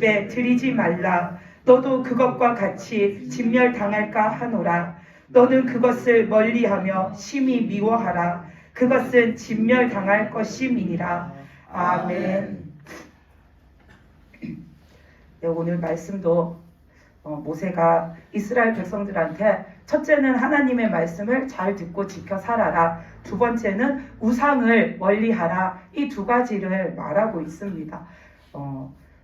집에 들이지 말라. 너도 그것과 같이 진멸당할까 하노라. 너는 그것을 멀리하며 심히 미워하라. 그것은 진멸당할 것임이니라. 아멘. 네, 오늘 말씀도 모세가 이스라엘 백성들한테 첫째는 하나님의 말씀을 잘 듣고 지켜 살아라. 두 번째는 우상을 멀리하라. 이 두 가지를 말하고 있습니다.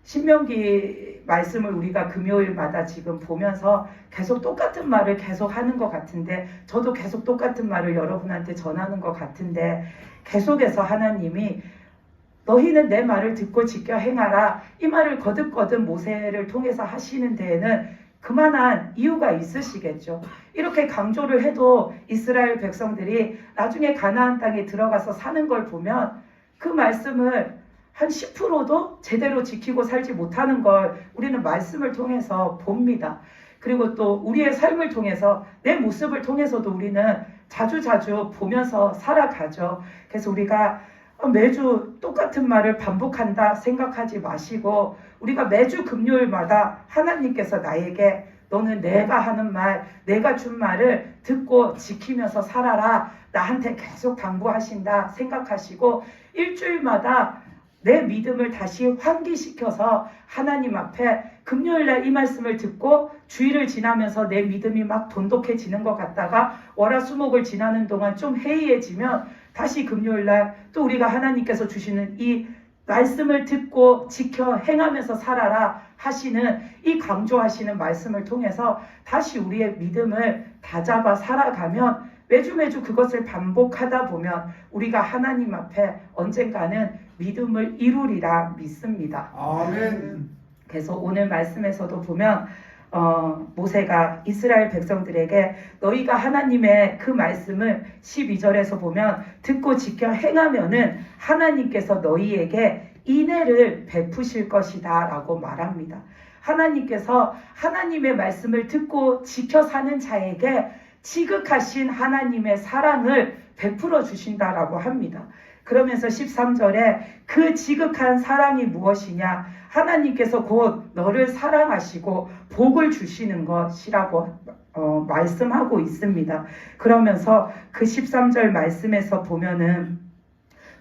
신명기 말씀을 우리가 금요일마다 지금 보면서 계속 똑같은 말을 계속 하는 것 같은데, 저도 계속 똑같은 말을 여러분한테 전하는 것 같은데, 계속해서 하나님이 너희는 내 말을 듣고 지켜 행하라, 이 말을 거듭거듭 모세를 통해서 하시는 데에는 그만한 이유가 있으시겠죠. 이렇게 강조를 해도 이스라엘 백성들이 나중에 가나안 땅에 들어가서 사는 걸 보면 그 말씀을 한 10%도 제대로 지키고 살지 못하는 걸 우리는 말씀을 통해서 봅니다. 그리고 또 우리의 삶을 통해서, 내 모습을 통해서도 우리는 자주자주 보면서 살아가죠. 그래서 우리가 매주 똑같은 말을 반복한다 생각하지 마시고, 우리가 매주 금요일마다 하나님께서 나에게 너는 내가 하는 말, 내가 준 말을 듣고 지키면서 살아라, 나한테 계속 당부하신다 생각하시고, 일주일마다 내 믿음을 다시 환기시켜서 하나님 앞에 금요일날 이 말씀을 듣고 주일을 지나면서 내 믿음이 막 돈독해지는 것 같다가 월화수목을 지나는 동안 좀 해이해지면 다시 금요일날 또 우리가 하나님께서 주시는 이 말씀을 듣고 지켜 행하면서 살아라 하시는 이 강조하시는 말씀을 통해서 다시 우리의 믿음을 다잡아 살아가면, 매주 그것을 반복하다 보면 우리가 하나님 앞에 언젠가는 믿음을 이루리라 믿습니다. 아멘. 그래서 오늘 말씀에서도 보면 모세가 이스라엘 백성들에게 너희가 하나님의 그 말씀을 12절에서 보면 듣고 지켜 행하면은 하나님께서 너희에게 인애를 베푸실 것이다 라고 말합니다. 하나님께서 하나님의 말씀을 듣고 지켜 사는 자에게 지극하신 하나님의 사랑을 베풀어 주신다라고 합니다. 그러면서 13절에 그 지극한 사랑이 무엇이냐? 하나님께서 곧 너를 사랑하시고 복을 주시는 것이라고 말씀하고 있습니다. 그러면서 그 13절 말씀에서 보면은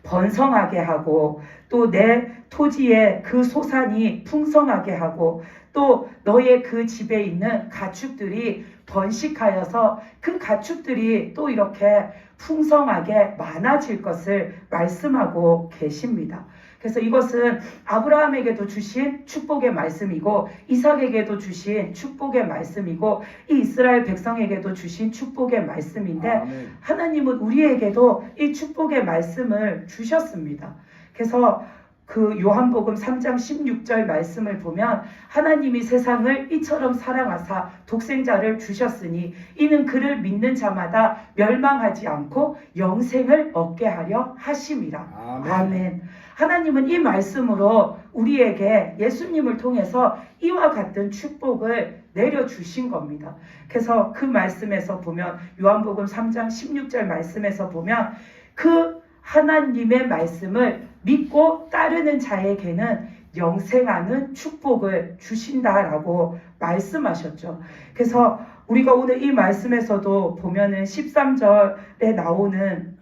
번성하게 하고, 또 내 토지에 그 소산이 풍성하게 하고, 또 너의 그 집에 있는 가축들이 번식하여서 그 가축들이 또 이렇게 풍성하게 많아질 것을 말씀하고 계십니다. 그래서 이것은 아브라함에게도 주신 축복의 말씀이고, 이삭에게도 주신 축복의 말씀이고, 이 이스라엘 백성에게도 주신 축복의 말씀인데, 아멘. 하나님은 우리에게도 이 축복의 말씀을 주셨습니다. 그래서 그 요한복음 3장 16절 말씀을 보면 하나님이 세상을 이처럼 사랑하사 독생자를 주셨으니 이는 그를 믿는 자마다 멸망하지 않고 영생을 얻게 하려 하심이라. 아멘. 아멘. 하나님은 이 말씀으로 우리에게 예수님을 통해서 이와 같은 축복을 내려주신 겁니다. 그래서 그 말씀에서 보면 요한복음 3장 16절 말씀에서 보면 그 하나님의 말씀을 믿고 따르는 자에게는 영생하는 축복을 주신다라고 말씀하셨죠. 그래서 우리가 오늘 이 말씀에서도 보면은 13절에 나오는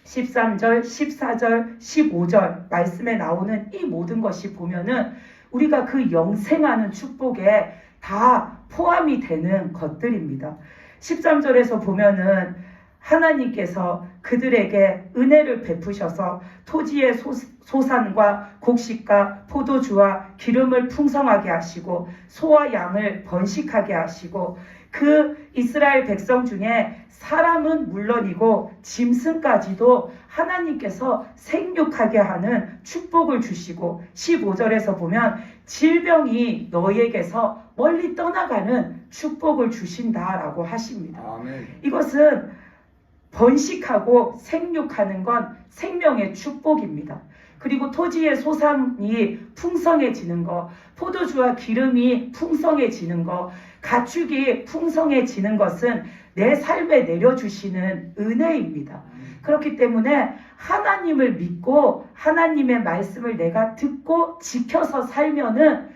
13절, 14절, 15절 말씀에 나오는 이 모든 것이 보면은 우리가 그 영생하는 축복에 다 포함이 되는 것들입니다. 13절에서 보면은 하나님께서 그들에게 은혜를 베푸셔서 토지의 소산과 곡식과 포도주와 기름을 풍성하게 하시고 소와 양을 번식하게 하시고, 그 이스라엘 백성 중에 사람은 물론이고 짐승까지도 하나님께서 생육하게 하는 축복을 주시고, 15절에서 보면 질병이 너희에게서 멀리 떠나가는 축복을 주신다라고 하십니다. 아멘. 이것은 번식하고 생육하는 건 생명의 축복입니다. 그리고 토지의 소산이 풍성해지는 것, 포도주와 기름이 풍성해지는 것, 가축이 풍성해지는 것은 내 삶에 내려주시는 은혜입니다. 그렇기 때문에 하나님을 믿고 하나님의 말씀을 내가 듣고 지켜서 살면은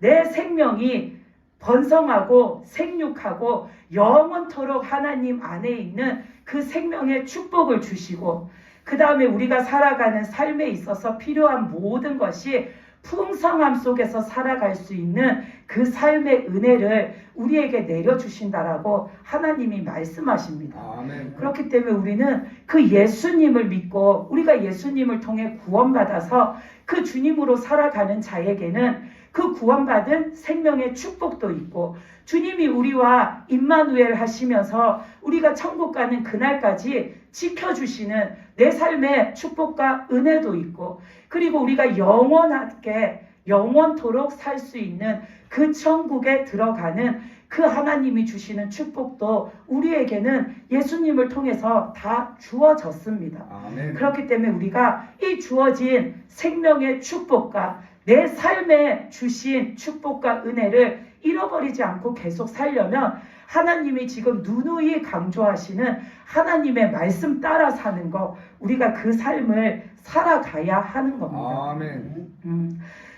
내 생명이 번성하고 생육하고 영원토록 하나님 안에 있는 그 생명의 축복을 주시고, 그 다음에 우리가 살아가는 삶에 있어서 필요한 모든 것이 풍성함 속에서 살아갈 수 있는 그 삶의 은혜를 우리에게 내려주신다라고 하나님이 말씀하십니다. 아멘. 그렇기 때문에 우리는 그 예수님을 믿고 우리가 예수님을 통해 구원받아서 그 주님으로 살아가는 자에게는 그 구원받은 생명의 축복도 있고, 주님이 우리와 임마누엘 하시면서 우리가 천국 가는 그날까지 지켜주시는 내 삶의 축복과 은혜도 있고, 그리고 우리가 영원하게 영원토록 살 수 있는 그 천국에 들어가는 그 하나님이 주시는 축복도 우리에게는 예수님을 통해서 다 주어졌습니다. 아멘. 그렇기 때문에 우리가 이 주어진 생명의 축복과 내 삶에 주신 축복과 은혜를 잃어버리지 않고 계속 살려면 하나님이 지금 누누이 강조하시는 하나님의 말씀 따라 사는 거, 우리가 그 삶을 살아가야 하는 겁니다. 아멘.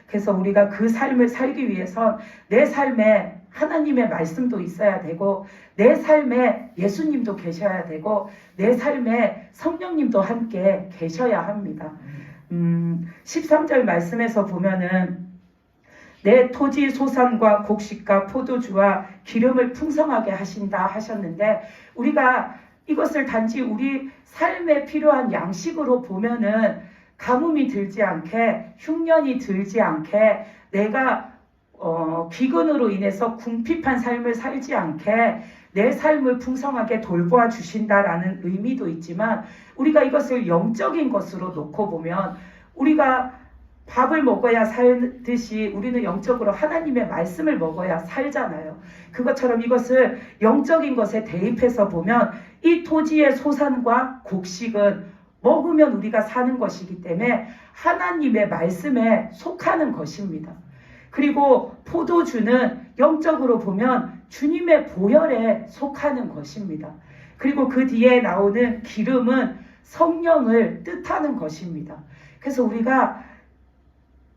그래서 우리가 그 삶을 살기 위해서 내 삶에 하나님의 말씀도 있어야 되고, 내 삶에 예수님도 계셔야 되고, 내 삶에 성령님도 함께 계셔야 합니다. 13절 말씀에서 보면은 내 토지 소산과 곡식과 포도주와 기름을 풍성하게 하신다 하셨는데, 우리가 이것을 단지 우리 삶에 필요한 양식으로 보면은 가뭄이 들지 않게, 흉년이 들지 않게, 내가 기근으로 인해서 궁핍한 삶을 살지 않게 내 삶을 풍성하게 돌보아 주신다라는 의미도 있지만, 우리가 이것을 영적인 것으로 놓고 보면 우리가 밥을 먹어야 살듯이 우리는 영적으로 하나님의 말씀을 먹어야 살잖아요. 그것처럼 이것을 영적인 것에 대입해서 보면 이 토지의 소산과 곡식은 먹으면 우리가 사는 것이기 때문에 하나님의 말씀에 속하는 것입니다. 그리고 포도주는 영적으로 보면 주님의 보혈에 속하는 것입니다. 그리고 그 뒤에 나오는 기름은 성령을 뜻하는 것입니다. 그래서 우리가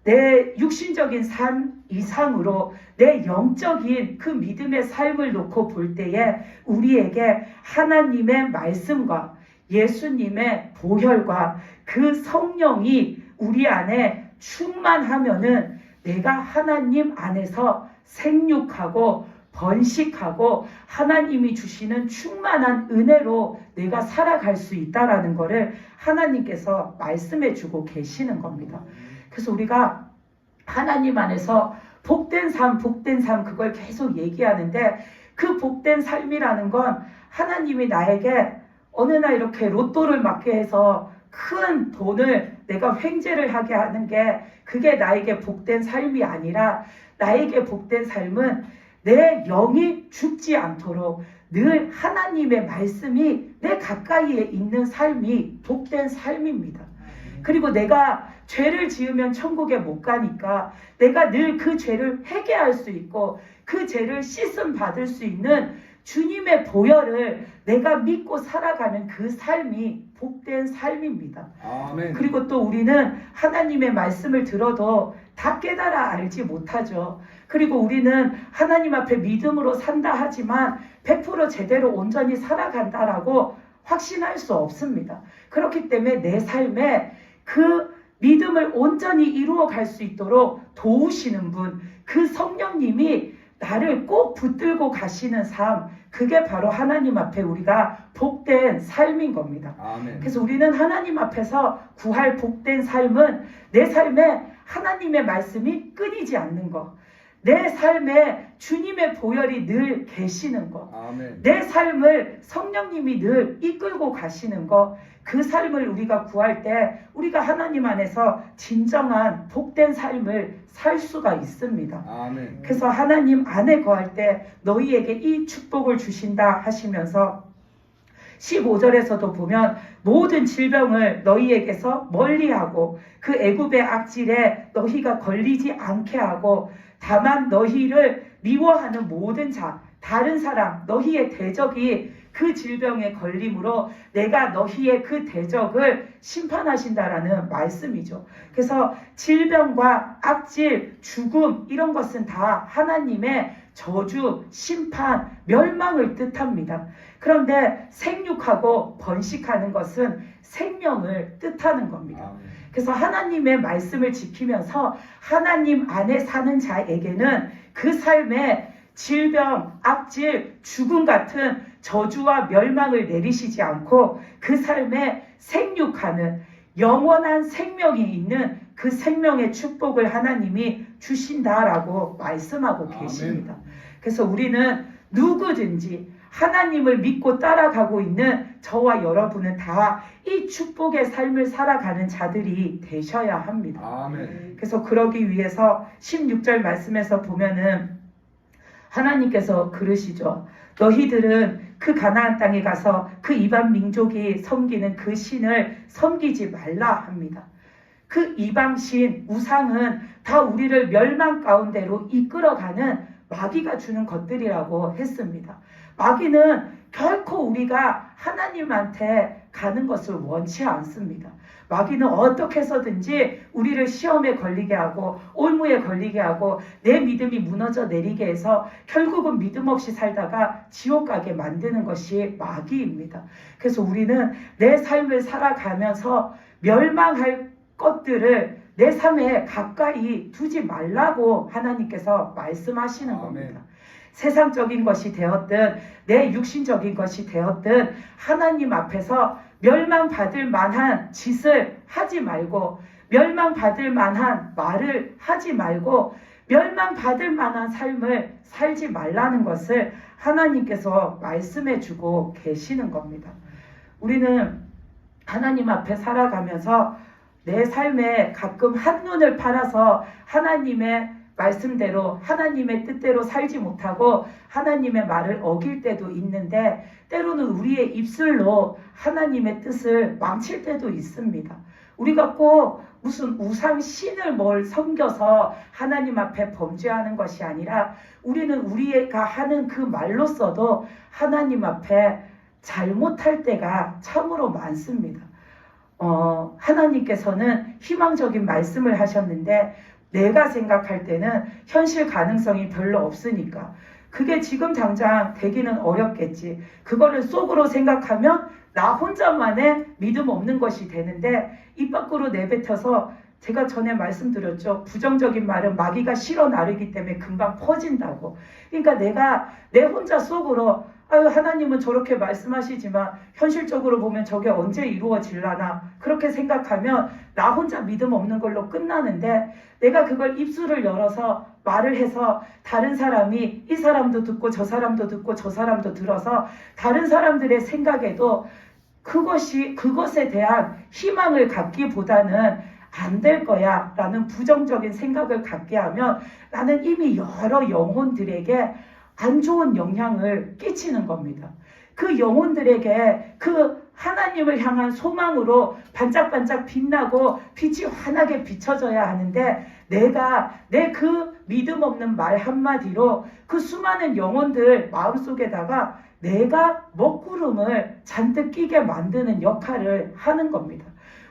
내 육신적인 삶 이상으로 내 영적인 그 믿음의 삶을 놓고 볼 때에 우리에게 하나님의 말씀과 예수님의 보혈과 그 성령이 우리 안에 충만하면은 내가 하나님 안에서 생육하고 번식하고 하나님이 주시는 충만한 은혜로 내가 살아갈 수 있다라는 것을 하나님께서 말씀해 주고 계시는 겁니다. 그래서 우리가 하나님 안에서 복된 삶 그걸 계속 얘기하는데, 그 복된 삶이라는 건 하나님이 나에게 어느 날 이렇게 로또를 맞게 해서 큰 돈을 내가 횡재를 하게 하는 게 그게 나에게 복된 삶이 아니라, 나에게 복된 삶은 내 영이 죽지 않도록 늘 하나님의 말씀이 내 가까이에 있는 삶이 복된 삶입니다. 그리고 내가 죄를 지으면 천국에 못 가니까 내가 늘 그 죄를 회개할 수 있고 그 죄를 씻음 받을 수 있는 주님의 보혈을 내가 믿고 살아가는 그 삶이 복된 삶입니다. 아멘. 그리고 또 우리는 하나님의 말씀을 들어도 다 깨달아 알지 못하죠. 그리고 우리는 하나님 앞에 믿음으로 산다 하지만 100% 제대로 온전히 살아간다라고 확신할 수 없습니다. 그렇기 때문에 내 삶에 그 믿음을 온전히 이루어 갈 수 있도록 도우시는 분, 그 성령님이 나를 꼭 붙들고 가시는 삶, 그게 바로 하나님 앞에 우리가 복된 삶인 겁니다. 아멘. 그래서 우리는 하나님 앞에서 구할 복된 삶은 내 삶에 하나님의 말씀이 끊이지 않는 것, 내 삶에 주님의 보혈이 늘 계시는 것, 아멘. 내 삶을 성령님이 늘 이끌고 가시는 것, 그 삶을 우리가 구할 때 우리가 하나님 안에서 진정한 복된 삶을 살 수가 있습니다. 아멘. 그래서 하나님 안에 거할 때 너희에게 이 축복을 주신다 하시면서 15절에서도 보면 모든 질병을 너희에게서 멀리하고 그 애굽의 악질에 너희가 걸리지 않게 하고 다만 너희를 미워하는 모든 자, 다른 사람, 너희의 대적이 그 질병에 걸림으로 내가 너희의 그 대적을 심판하신다라는 말씀이죠. 그래서 질병과 악질, 죽음 이런 것은 다 하나님의 저주, 심판, 멸망을 뜻합니다. 그런데 생육하고 번식하는 것은 생명을 뜻하는 겁니다. 그래서 하나님의 말씀을 지키면서 하나님 안에 사는 자에게는 그 삶에 질병, 악질, 죽음 같은 저주와 멸망을 내리시지 않고 그 삶에 생육하는 영원한 생명이 있는 그 생명의 축복을 하나님이 주신다라고 말씀하고 계십니다. 그래서 우리는 누구든지 하나님을 믿고 따라가고 있는 저와 여러분은 다 이 축복의 삶을 살아가는 자들이 되셔야 합니다. 아멘. 그래서 그러기 위해서 16절 말씀에서 보면은 하나님께서 그러시죠. 너희들은 그 가나안 땅에 가서 그 이방 민족이 섬기는 그 신을 섬기지 말라 합니다. 그 이방신, 우상은 다 우리를 멸망 가운데로 이끌어가는 마귀가 주는 것들이라고 했습니다. 마귀는 결코 우리가 하나님한테 가는 것을 원치 않습니다. 마귀는 어떻게 해서든지 우리를 시험에 걸리게 하고 올무에 걸리게 하고 내 믿음이 무너져 내리게 해서 결국은 믿음 없이 살다가 지옥 가게 만드는 것이 마귀입니다. 그래서 우리는 내 삶을 살아가면서 멸망할 것들을 내 삶에 가까이 두지 말라고 하나님께서 말씀하시는 겁니다. 세상적인 것이 되었든 내 육신적인 것이 되었든 하나님 앞에서 멸망받을 만한 짓을 하지 말고 멸망받을 만한 말을 하지 말고 멸망받을 만한 삶을 살지 말라는 것을 하나님께서 말씀해 주고 계시는 겁니다. 우리는 하나님 앞에 살아가면서 내 삶에 가끔 한눈을 팔아서 하나님의 말씀대로 하나님의 뜻대로 살지 못하고 하나님의 말을 어길 때도 있는데 때로는 우리의 입술로 하나님의 뜻을 망칠 때도 있습니다. 우리가 꼭 무슨 우상 신을 뭘 섬겨서 하나님 앞에 범죄하는 것이 아니라 우리는 우리가 하는 그 말로써도 하나님 앞에 잘못할 때가 참으로 많습니다. 하나님께서는 희망적인 말씀을 하셨는데 내가 생각할 때는 현실 가능성이 별로 없으니까 그게 지금 당장 되기는 어렵겠지. 그거를 속으로 생각하면 나 혼자만의 믿음 없는 것이 되는데 입 밖으로 내뱉어서 제가 전에 말씀드렸죠. 부정적인 말은 마귀가 실어 나르기 때문에 금방 퍼진다고. 그러니까 내가 내 혼자 속으로 아유 하나님은 저렇게 말씀하시지만 현실적으로 보면 저게 언제 이루어질라나 그렇게 생각하면 나 혼자 믿음 없는 걸로 끝나는데 내가 그걸 입술을 열어서 말을 해서 다른 사람이 이 사람도 듣고 저 사람도 듣고 저 사람도 들어서 다른 사람들의 생각에도 그것에 대한 희망을 갖기보다는 안 될 거야 라는 부정적인 생각을 갖게 하면 나는 이미 여러 영혼들에게 안 좋은 영향을 끼치는 겁니다. 그 영혼들에게 그 하나님을 향한 소망으로 반짝반짝 빛나고 빛이 환하게 비춰져야 하는데 내가 내 그 믿음 없는 말 한마디로 그 수많은 영혼들 마음속에다가 내가 먹구름을 잔뜩 끼게 만드는 역할을 하는 겁니다.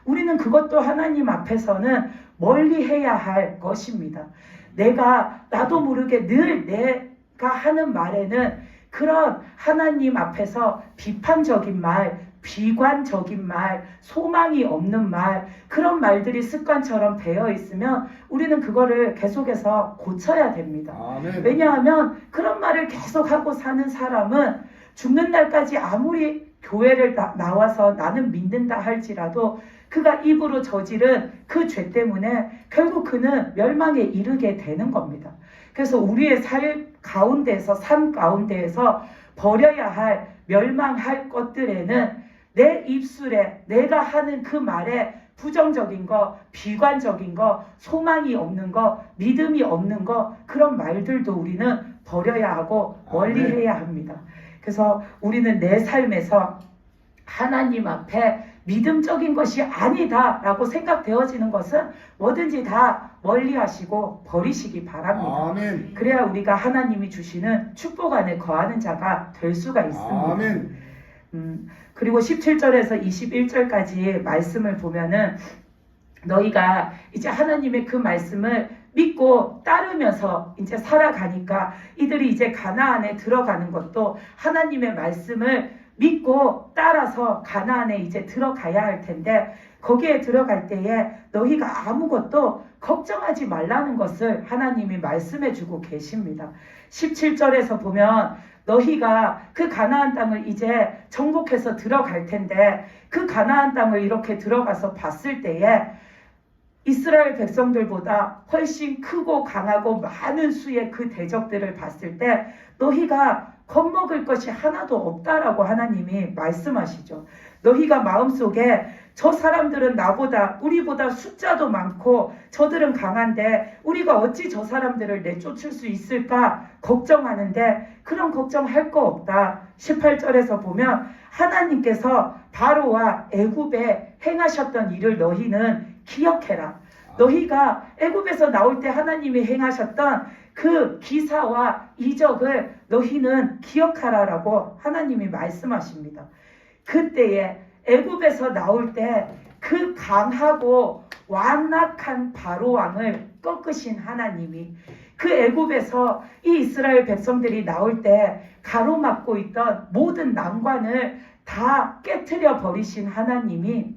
우리는 그것도 하나님 앞에서는 멀리 해야 할 것입니다. 나도 모르게 늘 내가 하는 말에는 그런 하나님 앞에서 비판적인 말, 비관적인 말, 소망이 없는 말, 그런 말들이 습관처럼 되어 있으면 우리는 그거를 계속해서 고쳐야 됩니다. 아멘. 왜냐하면 그런 말을 계속하고 사는 사람은 죽는 날까지 아무리 교회를 나와서 나는 믿는다 할지라도 그가 입으로 저지른 그 죄 때문에 결국 그는 멸망에 이르게 되는 겁니다. 그래서 우리의 삶 가운데에서 버려야 할 멸망할 것들에는 내 입술에 내가 하는 그 말에 부정적인 거, 비관적인 거, 소망이 없는 거, 믿음이 없는 거 그런 말들도 우리는 버려야 하고 멀리 해야 합니다. 그래서 우리는 내 삶에서 하나님 앞에 믿음적인 것이 아니다라고 생각되어지는 것은 뭐든지 다 멀리하시고 버리시기 바랍니다. 아멘. 그래야 우리가 하나님이 주시는 축복 안에 거하는 자가 될 수가 있습니다. 아멘. 그리고 17절에서 21절까지 말씀을 보면은 너희가 이제 하나님의 그 말씀을 믿고 따르면서 이제 살아가니까 이들이 이제 가나안에 들어가는 것도 하나님의 말씀을 믿고 따라서 가나안에 이제 들어가야 할 텐데 거기에 들어갈 때에 너희가 아무것도 걱정하지 말라는 것을 하나님이 말씀해 주고 계십니다. 17절에서 보면 너희가 그 가나안 땅을 이제 정복해서 들어갈 텐데 그 가나안 땅을 이렇게 들어가서 봤을 때에 이스라엘 백성들보다 훨씬 크고 강하고 많은 수의 그 대적들을 봤을 때 너희가 겁먹을 것이 하나도 없다라고 하나님이 말씀하시죠. 너희가 마음속에 저 사람들은 나보다 우리보다 숫자도 많고 저들은 강한데 우리가 어찌 저 사람들을 내쫓을 수 있을까 걱정하는데 그런 걱정할 거 없다. 18절에서 보면 하나님께서 바로와 애굽에 행하셨던 일을 너희는 기억해라. 너희가 애굽에서 나올 때 하나님이 행하셨던 그 기사와 이적을 너희는 기억하라라고 하나님이 말씀하십니다. 그때에 애굽에서 나올 때 그 강하고 완악한 바로 왕을 꺾으신 하나님이 그 애굽에서 이 이스라엘 백성들이 나올 때 가로막고 있던 모든 난관을 다 깨트려 버리신 하나님이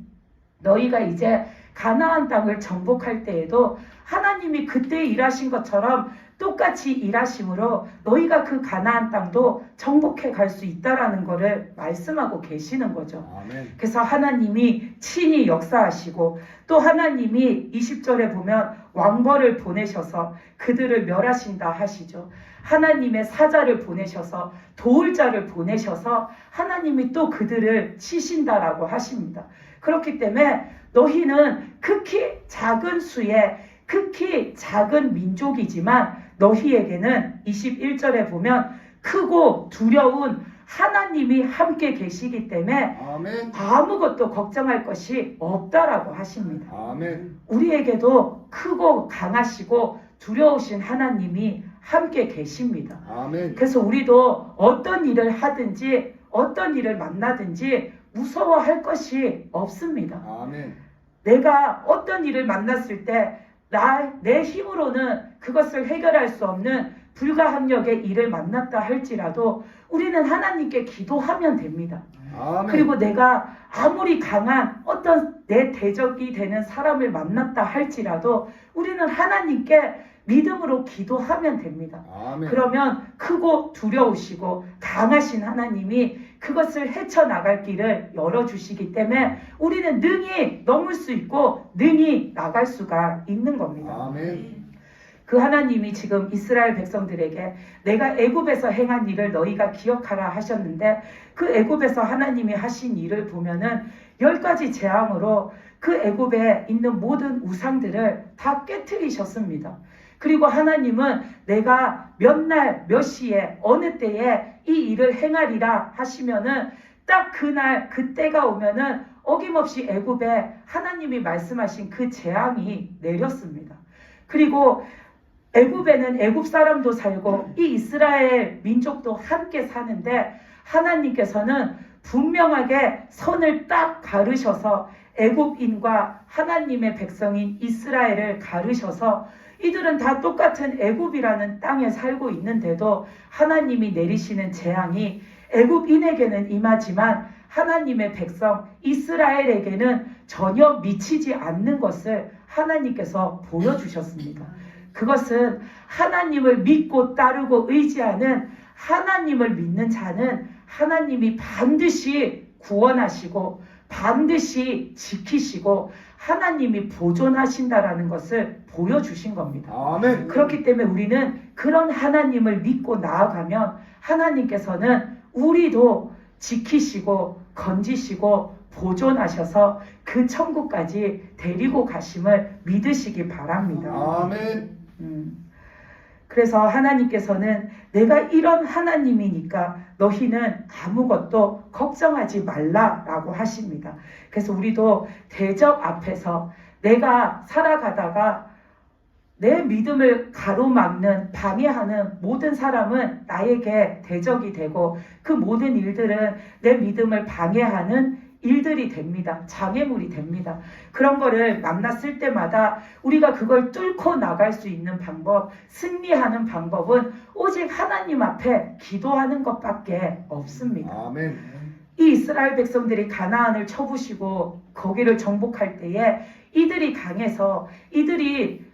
너희가 이제 가나안 땅을 정복할 때에도 하나님이 그때 일하신 것처럼 똑같이 일하심으로 너희가 그 가나안 땅도 정복해 갈 수 있다라는 것을 말씀하고 계시는 거죠. 아멘. 그래서 하나님이 친히 역사하시고 또 하나님이 20절에 보면 왕벌을 보내셔서 그들을 멸하신다 하시죠. 하나님의 사자를 보내셔서 도울 자를 보내셔서 하나님이 또 그들을 치신다라고 하십니다. 그렇기 때문에 너희는 극히 작은 수의 극히 작은 민족이지만 너희에게는 21절에 보면 크고 두려운 하나님이 함께 계시기 때문에 아멘. 아무것도 걱정할 것이 없다라고 하십니다. 아멘. 우리에게도 크고 강하시고 두려우신 하나님이 함께 계십니다. 아멘. 그래서 우리도 어떤 일을 하든지 어떤 일을 만나든지 무서워할 것이 없습니다. 아멘. 내가 어떤 일을 만났을 때 내 힘으로는 그것을 해결할 수 없는 불가항력의 일을 만났다 할지라도 우리는 하나님께 기도하면 됩니다. 아멘. 그리고 내가 아무리 강한 어떤 내 대적이 되는 사람을 만났다 할지라도 우리는 하나님께 믿음으로 기도하면 됩니다. 아멘. 그러면 크고 두려우시고 강하신 하나님이 그것을 헤쳐나갈 길을 열어주시기 때문에 우리는 능히 넘을 수 있고 능히 나갈 수가 있는 겁니다. 아멘. 그 하나님이 지금 이스라엘 백성들에게 내가 애굽에서 행한 일을 너희가 기억하라 하셨는데 그 애굽에서 하나님이 하신 일을 보면은 10가지 재앙으로 그 애굽에 있는 모든 우상들을 다 깨트리셨습니다. 그리고 하나님은 내가 몇 날, 몇 시에, 어느 때에 이 일을 행하리라 하시면은 딱 그날, 그때가 오면은 어김없이 애굽에 하나님이 말씀하신 그 재앙이 내렸습니다. 그리고 애굽에는 애굽 사람도 살고 이 이스라엘 민족도 함께 사는데 하나님께서는 분명하게 선을 딱 가르셔서 애굽인과 하나님의 백성인 이스라엘을 가르셔서 이들은 다 똑같은 애굽이라는 땅에 살고 있는데도 하나님이 내리시는 재앙이 애굽인에게는 임하지만 하나님의 백성 이스라엘에게는 전혀 미치지 않는 것을 하나님께서 보여주셨습니다. 그것은 하나님을 믿고 따르고 의지하는 하나님을 믿는 자는 하나님이 반드시 구원하시고 반드시 지키시고 하나님이 보존하신다라는 것을 보여주신 겁니다. 아멘. 그렇기 때문에 우리는 그런 하나님을 믿고 나아가면 하나님께서는 우리도 지키시고 건지시고 보존하셔서 그 천국까지 데리고 가심을 믿으시기 바랍니다. 아멘. 그래서 하나님께서는 내가 이런 하나님이니까 너희는 아무것도 걱정하지 말라라고 하십니다. 그래서 우리도 대적 앞에서 내가 살아가다가 내 믿음을 가로막는 방해하는 모든 사람은 나에게 대적이 되고 그 모든 일들은 내 믿음을 방해하는 일들이 됩니다. 장애물이 됩니다. 그런 거를 만났을 때마다 우리가 그걸 뚫고 나갈 수 있는 방법, 승리하는 방법은 오직 하나님 앞에 기도하는 것밖에 없습니다. 아멘. 이 이스라엘 백성들이 가나안을 쳐부시고 거기를 정복할 때에 이들이 강해서 이들이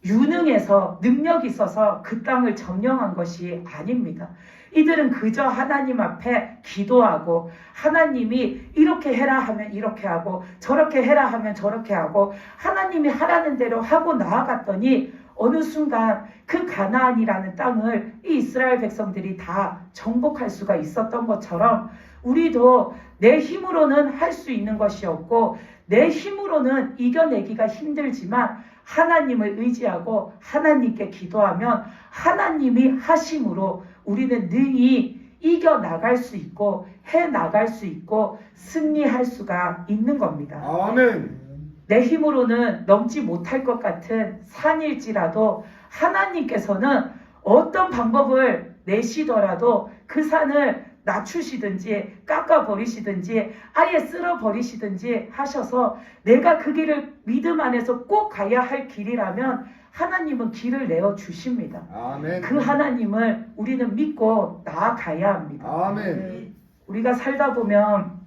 유능해서 능력이 있어서 그 땅을 점령한 것이 아닙니다. 이들은 그저 하나님 앞에 기도하고 하나님이 이렇게 해라 하면 이렇게 하고 저렇게 해라 하면 저렇게 하고 하나님이 하라는 대로 하고 나아갔더니 어느 순간 그 가나안이라는 땅을 이 이스라엘 백성들이 다 정복할 수가 있었던 것처럼 우리도 내 힘으로는 할 수 있는 것이 없고 내 힘으로는 이겨내기가 힘들지만 하나님을 의지하고 하나님께 기도하면 하나님이 하심으로 우리는 능히 이겨나갈 수 있고 해나갈 수 있고 승리할 수가 있는 겁니다. 아멘. 내 힘으로는 넘지 못할 것 같은 산일지라도 하나님께서는 어떤 방법을 내시더라도 그 산을 낮추시든지 깎아버리시든지 아예 쓸어버리시든지 하셔서 내가 그 길을 믿음 안에서 꼭 가야 할 길이라면 하나님은 길을 내어주십니다. 아멘. 그 하나님을 우리는 믿고 나아가야 합니다. 아멘. 우리가 살다 보면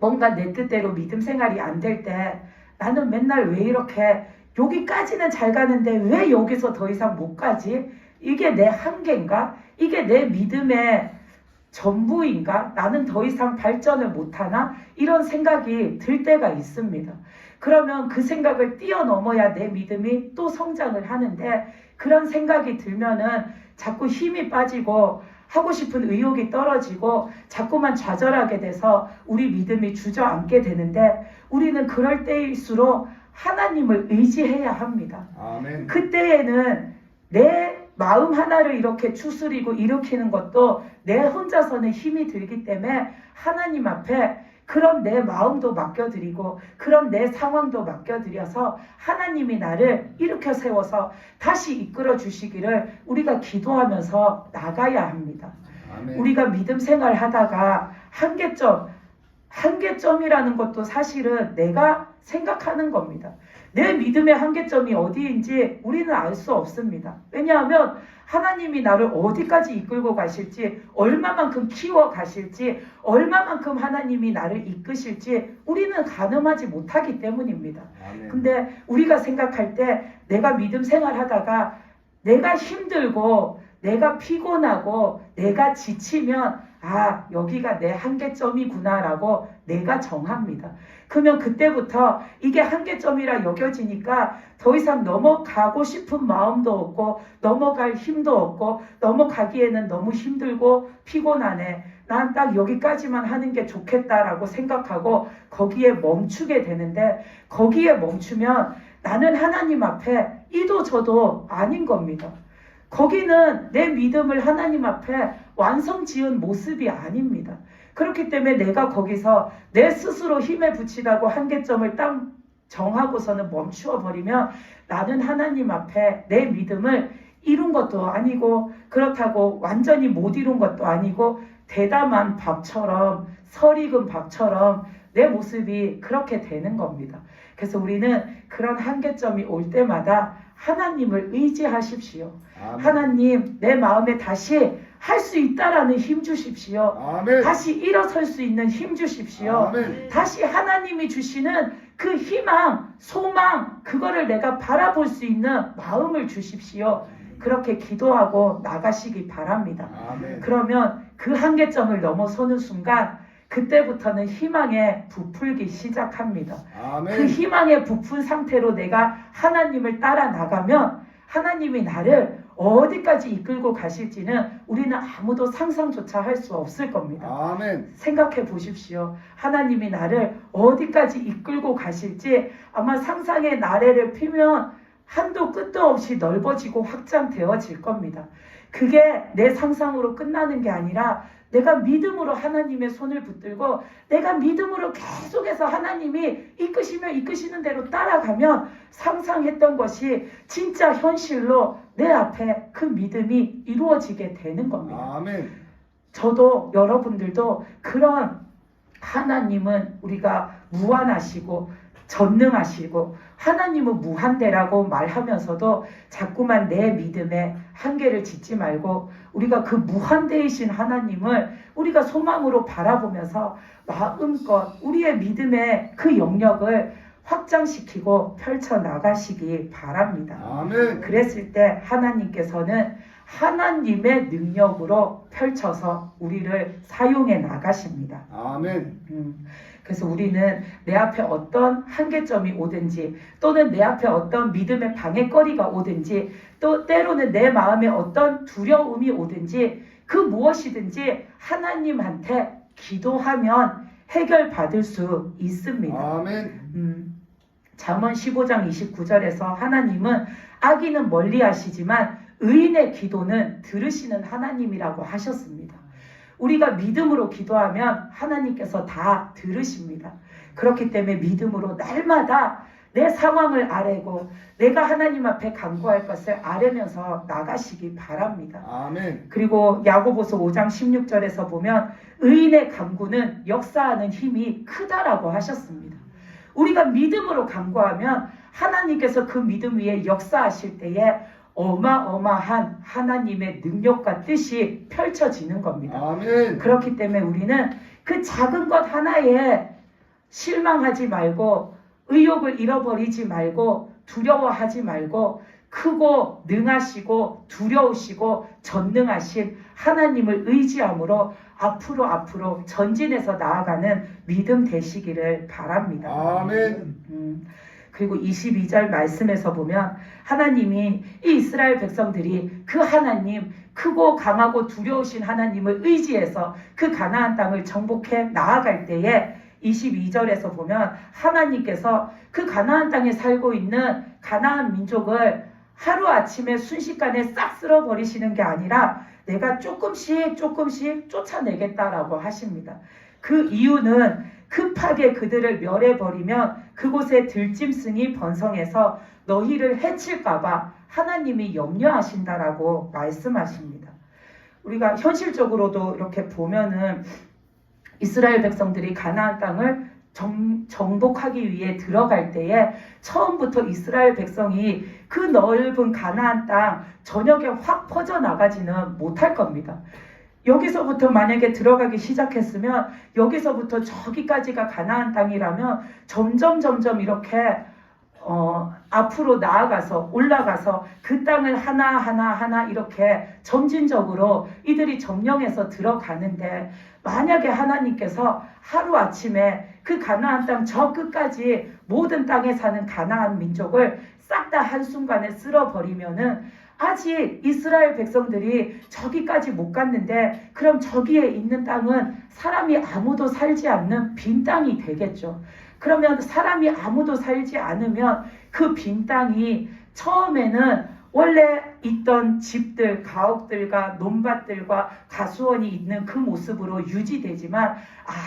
뭔가 내 뜻대로 믿음 생활이 안 될 때 나는 맨날 왜 이렇게 여기까지는 잘 가는데 왜 여기서 더 이상 못 가지? 이게 내 한계인가? 이게 내 믿음의 전부인가? 나는 더 이상 발전을 못하나? 이런 생각이 들 때가 있습니다. 그러면 그 생각을 뛰어넘어야 내 믿음이 또 성장을 하는데 그런 생각이 들면은 자꾸 힘이 빠지고 하고 싶은 의욕이 떨어지고 자꾸만 좌절하게 돼서 우리 믿음이 주저앉게 되는데 우리는 그럴 때일수록 하나님을 의지해야 합니다. 아멘. 그때에는 내 마음 하나를 이렇게 추스리고 일으키는 것도 내 혼자서는 힘이 들기 때문에 하나님 앞에 그런 내 마음도 맡겨드리고 그런 내 상황도 맡겨드려서 하나님이 나를 일으켜 세워서 다시 이끌어 주시기를 우리가 기도하면서 나가야 합니다. 아멘. 우리가 믿음 생활 하다가 한계점이라는 것도 사실은 내가 생각하는 겁니다. 내 믿음의 한계점이 어디인지 우리는 알 수 없습니다. 왜냐하면 하나님이 나를 어디까지 이끌고 가실지, 얼마만큼 키워 가실지, 얼마만큼 하나님이 나를 이끄실지 우리는 가늠하지 못하기 때문입니다. 아멘. 근데 우리가 생각할 때 내가 믿음 생활하다가 내가 힘들고 내가 피곤하고 내가 지치면 아, 여기가 내 한계점이구나라고 내가 정합니다. 그러면 그때부터 이게 한계점이라 여겨지니까 더 이상 넘어가고 싶은 마음도 없고 넘어갈 힘도 없고 넘어가기에는 너무 힘들고 피곤하네. 난 딱 여기까지만 하는 게 좋겠다라고 생각하고 거기에 멈추게 되는데 거기에 멈추면 나는 하나님 앞에 이도 저도 아닌 겁니다. 거기는 내 믿음을 하나님 앞에 완성 지은 모습이 아닙니다. 그렇기 때문에 내가 거기서 내 스스로 힘에 부치다고 한계점을 딱 정하고서는 멈추어 버리면 나는 하나님 앞에 내 믿음을 이룬 것도 아니고 그렇다고 완전히 못 이룬 것도 아니고 대담한 밥처럼 설익은 밥처럼 내 모습이 그렇게 되는 겁니다. 그래서 우리는 그런 한계점이 올 때마다 하나님을 의지하십시오. 아멘. 하나님 내 마음에 다시 할 수 있다라는 힘 주십시오. 아멘. 다시 일어설 수 있는 힘 주십시오. 아멘. 다시 하나님이 주시는 그 희망, 소망 그거를 내가 바라볼 수 있는 마음을 주십시오. 그렇게 기도하고 나가시기 바랍니다. 아멘. 그러면 그 한계점을 넘어서는 순간 그때부터는 희망에 부풀기 시작합니다. 아멘. 그 희망에 부푼 상태로 내가 하나님을 따라 나가면 하나님이 나를 어디까지 이끌고 가실지는 우리는 아무도 상상조차 할 수 없을 겁니다. 아멘. 생각해 보십시오. 하나님이 나를 어디까지 이끌고 가실지 아마 상상의 나래를 피면 한도 끝도 없이 넓어지고 확장되어질 겁니다. 그게 내 상상으로 끝나는 게 아니라 내가 믿음으로 하나님의 손을 붙들고 내가 믿음으로 계속해서 하나님이 이끄시는 대로 따라가면 상상했던 것이 진짜 현실로 내 앞에 그 믿음이 이루어지게 되는 겁니다. 아멘. 저도 여러분들도 그런 하나님은 우리가 무한하시고 전능하시고 하나님은 무한대라고 말하면서도 자꾸만 내 믿음에 한계를 짓지 말고 우리가 그 무한대이신 하나님을 우리가 소망으로 바라보면서 마음껏 우리의 믿음의 그 영역을 확장시키고 펼쳐나가시기 바랍니다. 아멘. 그랬을 때 하나님께서는 하나님의 능력으로 펼쳐서 우리를 사용해 나가십니다. 아멘. 그래서 우리는 내 앞에 어떤 한계점이 오든지 또는 내 앞에 어떤 믿음의 방해거리가 오든지 또 때로는 내 마음에 어떤 두려움이 오든지 그 무엇이든지 하나님한테 기도하면 해결받을 수 있습니다. 아멘. 잠언 15장 29절에서 하나님은 악인은 멀리 하시지만 의인의 기도는 들으시는 하나님이라고 하셨습니다. 우리가 믿음으로 기도하면 하나님께서 다 들으십니다. 그렇기 때문에 믿음으로 날마다 내 상황을 아뢰고 내가 하나님 앞에 간구할 것을 아뢰면서 나가시기 바랍니다. 아멘. 그리고 야고보서 5장 16절에서 보면 의인의 간구는 역사하는 힘이 크다라고 하셨습니다. 우리가 믿음으로 간구하면 하나님께서 그 믿음 위에 역사하실 때에 어마어마한 하나님의 능력과 뜻이 펼쳐지는 겁니다. 아멘. 그렇기 때문에 우리는 그 작은 것 하나에 실망하지 말고 의욕을 잃어버리지 말고 두려워하지 말고 크고 능하시고 두려우시고 전능하신 하나님을 의지함으로 앞으로 전진해서 나아가는 믿음 되시기를 바랍니다. 아멘. 그리고 22절 말씀에서 보면 하나님이 이 이스라엘 백성들이 그 하나님 크고 강하고 두려우신 하나님을 의지해서 그 가나안 땅을 정복해 나아갈 때에 22절에서 보면 하나님께서 그 가나안 땅에 살고 있는 가나안 민족을 하루아침에 순식간에 싹 쓸어버리시는 게 아니라 내가 조금씩 쫓아내겠다라고 하십니다. 그 이유는 급하게 그들을 멸해버리면 그곳에 들짐승이 번성해서 너희를 해칠까봐 하나님이 염려하신다라고 말씀하십니다. 우리가 현실적으로도 이렇게 보면은 이스라엘 백성들이 가나안 땅을 정복하기 위해 들어갈 때에 처음부터 이스라엘 백성이 그 넓은 가나안 땅 전역에 확 퍼져나가지는 못할 겁니다. 여기서부터 만약에 들어가기 시작했으면 여기서부터 저기까지가 가나안 땅이라면 점점 이렇게 앞으로 나아가서 올라가서 그 땅을 하나 이렇게 점진적으로 이들이 점령해서 들어가는데 만약에 하나님께서 하루아침에 그 가나안 땅 저 끝까지 모든 땅에 사는 가나안 민족을 싹 다 한순간에 쓸어버리면은 아직 이스라엘 백성들이 저기까지 못 갔는데 그럼 저기에 있는 땅은 사람이 아무도 살지 않는 빈 땅이 되겠죠. 그러면 사람이 아무도 살지 않으면 그 빈 땅이 처음에는 원래 있던 집들, 가옥들과 논밭들과 가수원이 있는 그 모습으로 유지되지만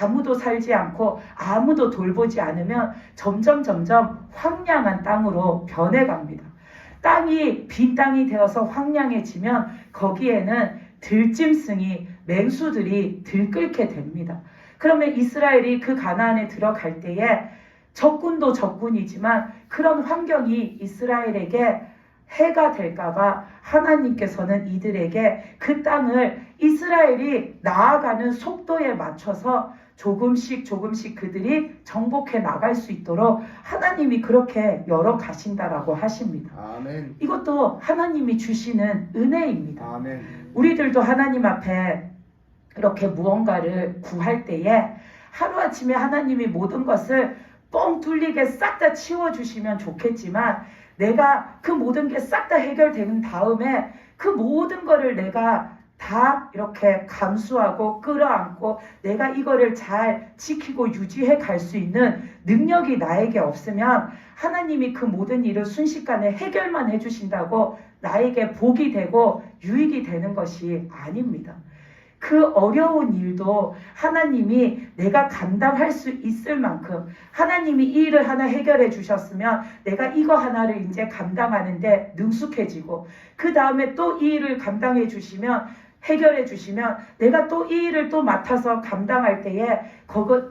아무도 살지 않고 아무도 돌보지 않으면 점점 황량한 땅으로 변해갑니다. 땅이 빈 땅이 되어서 황량해지면 거기에는 들짐승이 맹수들이 들끓게 됩니다. 그러면 이스라엘이 그 가나안에 들어갈 때에 적군도 적군이지만 그런 환경이 이스라엘에게 해가 될까봐 하나님께서는 이들에게 그 땅을 이스라엘이 나아가는 속도에 맞춰서 조금씩 그들이 정복해 나갈 수 있도록 하나님이 그렇게 열어 가신다라고 하십니다. 아멘. 이것도 하나님이 주시는 은혜입니다. 아멘. 우리들도 하나님 앞에 이렇게 무언가를 구할 때에 하루아침에 하나님이 모든 것을 뻥 뚫리게 싹 다 치워주시면 좋겠지만 내가 그 모든 게 싹 다 해결되는 다음에 그 모든 거를 내가 다 다 이렇게 감수하고 끌어안고 내가 이거를 잘 지키고 유지해 갈 수 있는 능력이 나에게 없으면 하나님이 그 모든 일을 순식간에 해결만 해주신다고 나에게 복이 되고 유익이 되는 것이 아닙니다. 그 어려운 일도 하나님이 내가 감당할 수 있을 만큼 하나님이 이 일을 하나 해결해 주셨으면 내가 이거 하나를 이제 감당하는데 능숙해지고 그 다음에 또 이 일을 감당해 주시면 해결해 주시면 내가 또 이 일을 또 맡아서 감당할 때에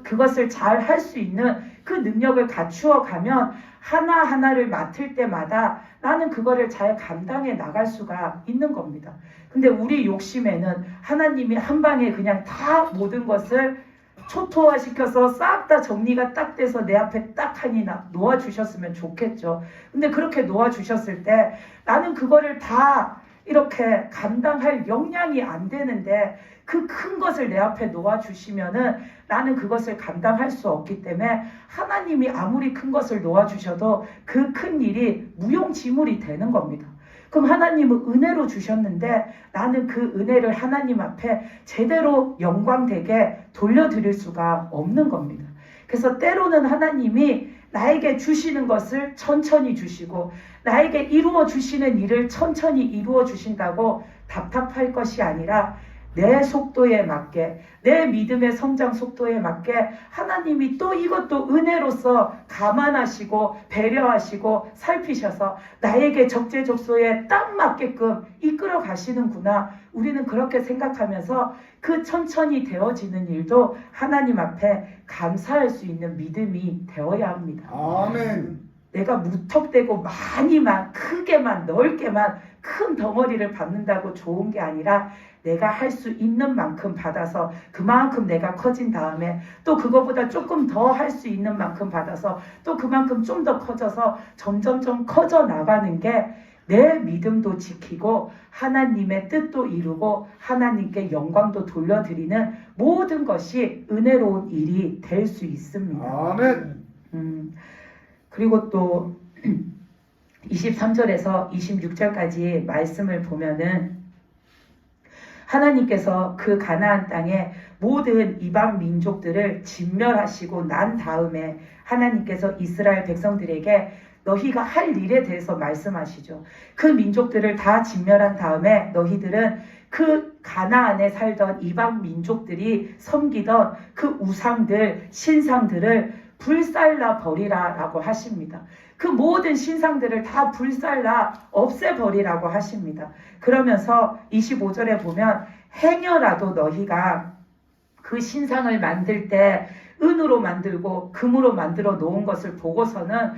그것을 잘 할 수 있는 그 능력을 갖추어 가면 하나하나를 맡을 때마다 나는 그거를 잘 감당해 나갈 수가 있는 겁니다. 근데 우리 욕심에는 하나님이 한 방에 그냥 다 모든 것을 초토화시켜서 싹 다 정리가 딱 돼서 내 앞에 딱 하니 놓아주셨으면 좋겠죠. 근데 그렇게 놓아주셨을 때 나는 그거를 다 이렇게 감당할 역량이 안 되는데 그 큰 것을 내 앞에 놓아주시면은 나는 그것을 감당할 수 없기 때문에 하나님이 아무리 큰 것을 놓아주셔도 그 큰 일이 무용지물이 되는 겁니다. 그럼 하나님은 은혜로 주셨는데 나는 그 은혜를 하나님 앞에 제대로 영광되게 돌려드릴 수가 없는 겁니다. 그래서 때로는 하나님이 나에게 주시는 것을 천천히 주시고 나에게 이루어 주시는 일을 천천히 이루어 주신다고 답답할 것이 아니라 내 속도에 맞게 내 믿음의 성장 속도에 맞게 하나님이 또 이것도 은혜로서 감안하시고 배려하시고 살피셔서 나에게 적재적소에 딱 맞게끔 이끌어 가시는구나. 우리는 그렇게 생각하면서 그 천천히 되어지는 일도 하나님 앞에 감사할 수 있는 믿음이 되어야 합니다. 아멘. 내가 무턱대고 많이만 크게만 넓게만 큰 덩어리를 받는다고 좋은 게 아니라 내가 할 수 있는 만큼 받아서 그만큼 내가 커진 다음에 또 그거보다 조금 더 할 수 있는 만큼 받아서 또 그만큼 좀 더 커져서 점점점 커져 나가는 게 내 믿음도 지키고 하나님의 뜻도 이루고 하나님께 영광도 돌려드리는 모든 것이 은혜로운 일이 될 수 있습니다. 아멘. 그리고 또 23절에서 26절까지 말씀을 보면은 하나님께서 그 가나안 땅에 모든 이방 민족들을 진멸하시고 난 다음에 하나님께서 이스라엘 백성들에게 너희가 할 일에 대해서 말씀하시죠. 그 민족들을 다 진멸한 다음에 너희들은 그 가나안에 살던 이방 민족들이 섬기던 그 우상들, 신상들을 불살라 버리라 라고 하십니다. 그 모든 신상들을 다 불살라 없애버리라고 하십니다. 그러면서 25절에 보면 행여라도 너희가 그 신상을 만들 때 은으로 만들고 금으로 만들어 놓은 것을 보고서는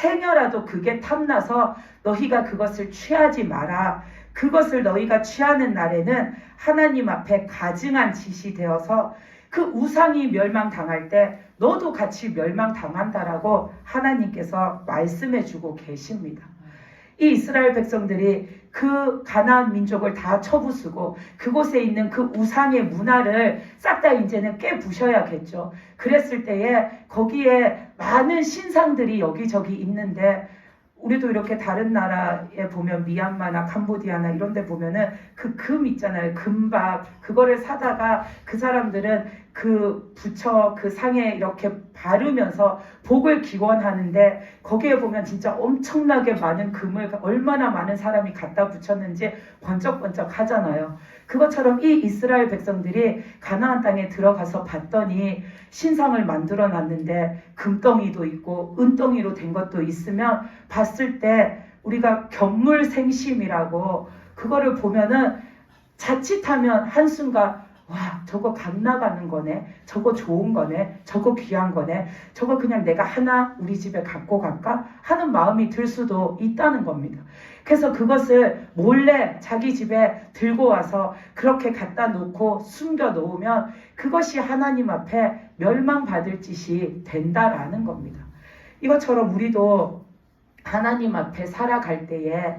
행여라도 그게 탐나서 너희가 그것을 취하지 마라. 그것을 너희가 취하는 날에는 하나님 앞에 가증한 짓이 되어서 그 우상이 멸망당할 때 너도 같이 멸망당한다라고 하나님께서 말씀해주고 계십니다. 이 이스라엘 백성들이 그 가나안 민족을 다 쳐부수고 그곳에 있는 그 우상의 문화를 싹 다 이제는 깨부셔야겠죠. 그랬을 때에 거기에 많은 신상들이 여기저기 있는데 우리도 이렇게 다른 나라에 보면 미얀마나 캄보디아나 이런 데 보면은 그 금 있잖아요. 금박 그거를 사다가 그 사람들은 그 부처 그 상에 이렇게 바르면서 복을 기원하는데 거기에 보면 진짜 엄청나게 많은 금을 얼마나 많은 사람이 갖다 붙였는지 번쩍번쩍 하잖아요. 그것처럼 이 이스라엘 백성들이 가나안 땅에 들어가서 봤더니 신상을 만들어 놨는데 금덩이도 있고 은덩이로 된 것도 있으면 봤을 때 우리가 견물생심이라고 그거를 보면은 자칫하면 한순간 와 저거 값 나가는 거네, 저거 좋은 거네, 저거 귀한 거네, 저거 그냥 내가 하나 우리 집에 갖고 갈까 하는 마음이 들 수도 있다는 겁니다. 그래서 그것을 몰래 자기 집에 들고 와서 그렇게 갖다 놓고 숨겨 놓으면 그것이 하나님 앞에 멸망받을 짓이 된다라는 겁니다. 이것처럼 우리도 하나님 앞에 살아갈 때에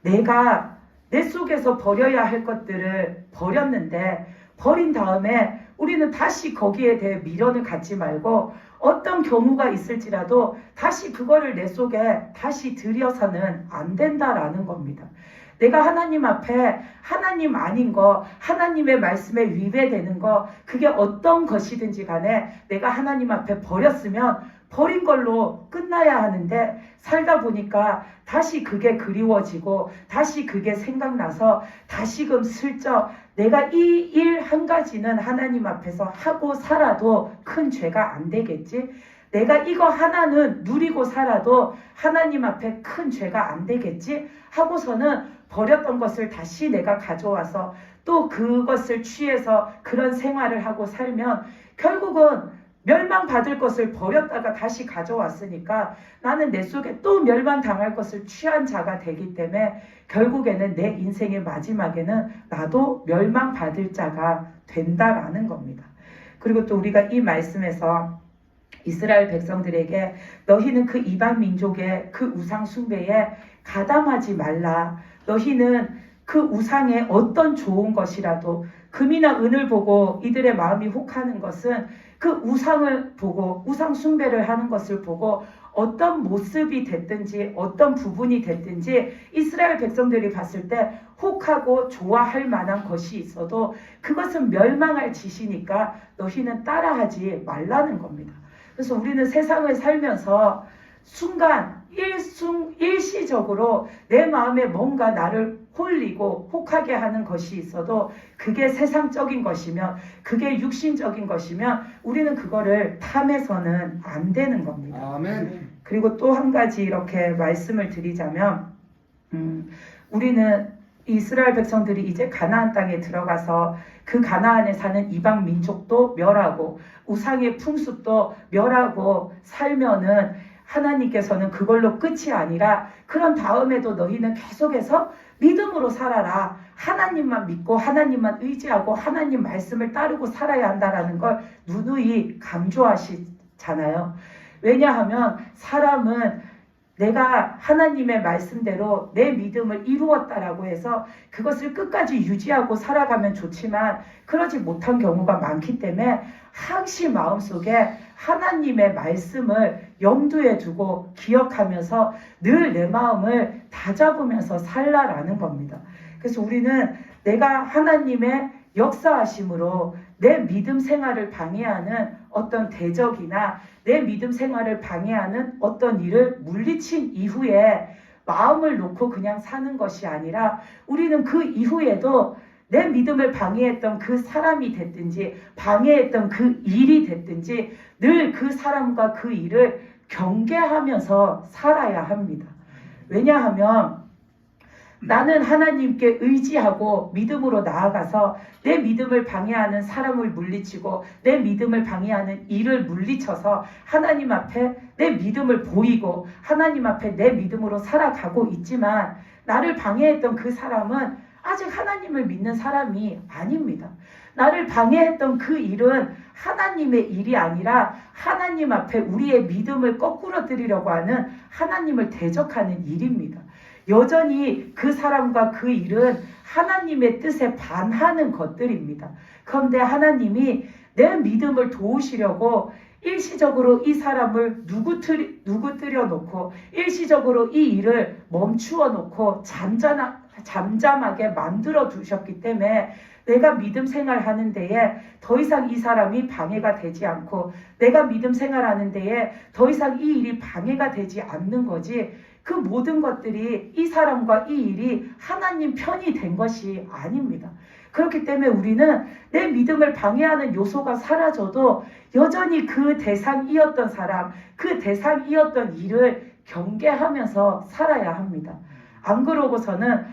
내가 내 속에서 버려야 할 것들을 버렸는데 버린 다음에 우리는 다시 거기에 대해 미련을 갖지 말고 어떤 경우가 있을지라도 다시 그거를 내 속에 다시 들여서는 안 된다라는 겁니다. 내가 하나님 앞에 하나님 아닌 거, 하나님의 말씀에 위배되는 거, 그게 어떤 것이든지 간에 내가 하나님 앞에 버렸으면 버린 걸로 끝나야 하는데, 살다 보니까 다시 그게 그리워지고 다시 그게 생각나서 다시금 슬쩍 내가 이 일 한 가지는 하나님 앞에서 하고 살아도 큰 죄가 안 되겠지? 내가 이거 하나는 누리고 살아도 하나님 앞에 큰 죄가 안 되겠지? 하고서는 버렸던 것을 다시 내가 가져와서 또 그것을 취해서 그런 생활을 하고 살면 결국은 멸망받을 것을 버렸다가 다시 가져왔으니까 나는 내 속에 또 멸망당할 것을 취한 자가 되기 때문에 결국에는 내 인생의 마지막에는 나도 멸망받을 자가 된다라는 겁니다. 그리고 또 우리가 이 말씀에서 이스라엘 백성들에게 너희는 그 이방 민족의 그 우상 숭배에 가담하지 말라. 너희는 그 우상의 어떤 좋은 것이라도 금이나 은을 보고 이들의 마음이 혹하는 것은 그 우상을 보고 우상 숭배를 하는 것을 보고 어떤 모습이 됐든지 어떤 부분이 됐든지 이스라엘 백성들이 봤을 때 혹하고 좋아할 만한 것이 있어도 그것은 멸망할 짓이니까 너희는 따라하지 말라는 겁니다. 그래서 우리는 세상을 살면서 순간 일시적으로 내 마음에 뭔가 나를 홀리고 혹하게 하는 것이 있어도 그게 세상적인 것이면 그게 육신적인 것이면 우리는 그거를 탐해서는 안 되는 겁니다. 아멘. 그리고 또 한 가지 이렇게 말씀을 드리자면 우리는 이스라엘 백성들이 이제 가나안 땅에 들어가서 그 가나안에 사는 이방 민족도 멸하고 우상의 풍습도 멸하고 살면은 하나님께서는 그걸로 끝이 아니라 그런 다음에도 너희는 계속해서 믿음으로 살아라. 하나님만 믿고 하나님만 의지하고 하나님 말씀을 따르고 살아야 한다라는 걸 누누이 강조하시잖아요. 왜냐하면 사람은 내가 하나님의 말씀대로 내 믿음을 이루었다라고 해서 그것을 끝까지 유지하고 살아가면 좋지만 그러지 못한 경우가 많기 때문에 항시 마음속에 하나님의 말씀을 염두에 두고 기억하면서 늘 내 마음을 다잡으면서 살라라는 겁니다. 그래서 우리는 내가 하나님의 역사하심으로 내 믿음 생활을 방해하는 어떤 대적이나 내 믿음 생활을 방해하는 어떤 일을 물리친 이후에 마음을 놓고 그냥 사는 것이 아니라 우리는 그 이후에도 내 믿음을 방해했던 그 사람이 됐든지 방해했던 그 일이 됐든지 늘 그 사람과 그 일을 경계하면서 살아야 합니다. 왜냐하면 나는 하나님께 의지하고 믿음으로 나아가서 내 믿음을 방해하는 사람을 물리치고 내 믿음을 방해하는 일을 물리쳐서 하나님 앞에 내 믿음을 보이고 하나님 앞에 내 믿음으로 살아가고 있지만 나를 방해했던 그 사람은 아직 하나님을 믿는 사람이 아닙니다. 나를 방해했던 그 일은 하나님의 일이 아니라 하나님 앞에 우리의 믿음을 거꾸로 드리려고 하는 하나님을 대적하는 일입니다. 여전히 그 사람과 그 일은 하나님의 뜻에 반하는 것들입니다. 그런데 하나님이 내 믿음을 도우시려고 일시적으로 이 사람을 누구뜨려 놓고 일시적으로 이 일을 멈추어 놓고 잠잠하게 만들어 두셨기 때문에 내가 믿음 생활하는 데에 더 이상 이 사람이 방해가 되지 않고 내가 믿음 생활하는 데에 더 이상 이 일이 방해가 되지 않는 거지 그 모든 것들이 이 사람과 이 일이 하나님 편이 된 것이 아닙니다. 그렇기 때문에 우리는 내 믿음을 방해하는 요소가 사라져도 여전히 그 대상이었던 사람, 그 대상이었던 일을 경계하면서 살아야 합니다. 안 그러고서는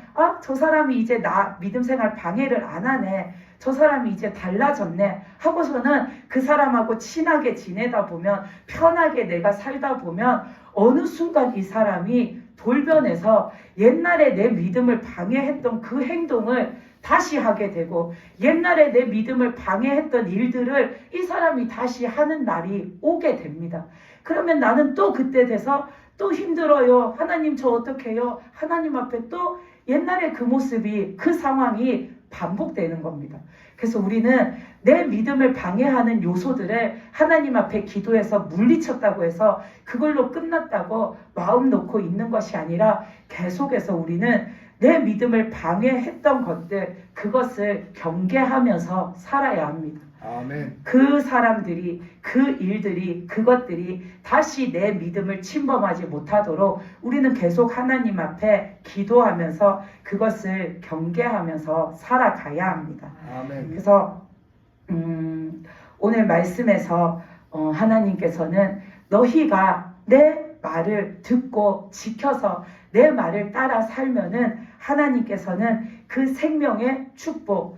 저 사람이 이제 나 믿음 생활 방해를 안 하네. 저 사람이 이제 달라졌네 하고서는 그 사람하고 친하게 지내다 보면 편하게 내가 살다 보면 어느 순간 이 사람이 돌변해서 옛날에 내 믿음을 방해했던 그 행동을 다시 하게 되고 옛날에 내 믿음을 방해했던 일들을 이 사람이 다시 하는 날이 오게 됩니다. 그러면 나는 또 그때 돼서 또 힘들어요. 하나님 저 어떡해요? 하나님 앞에 또 옛날에 그 모습이 그 상황이 반복되는 겁니다. 그래서 우리는 내 믿음을 방해하는 요소들을 하나님 앞에 기도해서 물리쳤다고 해서 그걸로 끝났다고 마음 놓고 있는 것이 아니라 계속해서 우리는 내 믿음을 방해했던 것들, 그것을 경계하면서 살아야 합니다. 아멘. 그 사람들이, 그 일들이, 그것들이 다시 내 믿음을 침범하지 못하도록 우리는 계속 하나님 앞에 기도하면서 그것을 경계하면서 살아가야 합니다. 아멘. 그래서 오늘 말씀에서 하나님께서는 너희가 내 말을 듣고 지켜서 내 말을 따라 살면은 하나님께서는 그 생명의 축복,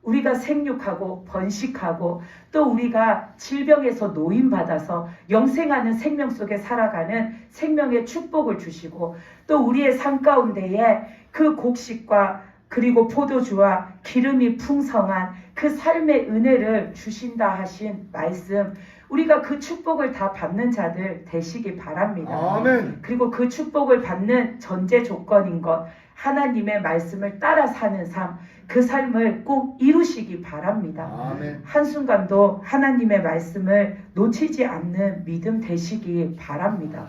우리가 생육하고 번식하고 또 우리가 질병에서 노임받아서 영생하는 생명 속에 살아가는 생명의 축복을 주시고 또 우리의 삶 가운데에 그 곡식과 그리고 포도주와 기름이 풍성한 그 삶의 은혜를 주신다 하신 말씀, 우리가 그 축복을 다 받는 자들 되시기 바랍니다. 아멘. 그리고 그 축복을 받는 전제 조건인 것, 하나님의 말씀을 따라 사는 삶, 그 삶을 꼭 이루시기 바랍니다. 아멘. 한순간도 하나님의 말씀을 놓치지 않는 믿음 되시기 바랍니다.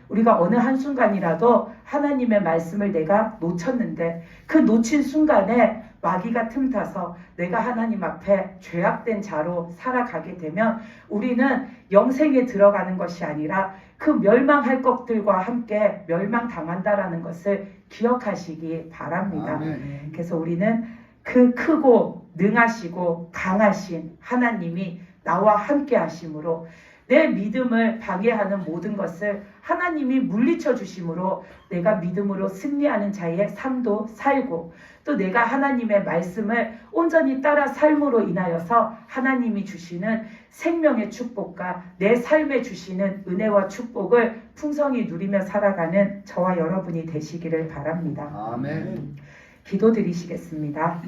우리가 어느 한순간이라도 하나님의 말씀을 내가 놓쳤는데 그 놓친 순간에 마귀가 틈타서 내가 하나님 앞에 죄악된 자로 살아가게 되면 우리는 영생에 들어가는 것이 아니라 그 멸망할 것들과 함께 멸망당한다라는 것을 기억하시기 바랍니다. 아멘. 그래서 우리는 그 크고 능하시고 강하신 하나님이 나와 함께 하심으로 내 믿음을 방해하는 모든 것을 하나님이 물리쳐 주심으로 내가 믿음으로 승리하는 자의 삶도 살고 또 내가 하나님의 말씀을 온전히 따라 삶으로 인하여서 하나님이 주시는 생명의 축복과 내 삶에 주시는 은혜와 축복을 풍성히 누리며 살아가는 저와 여러분이 되시기를 바랍니다. 아멘. 기도드리시겠습니다.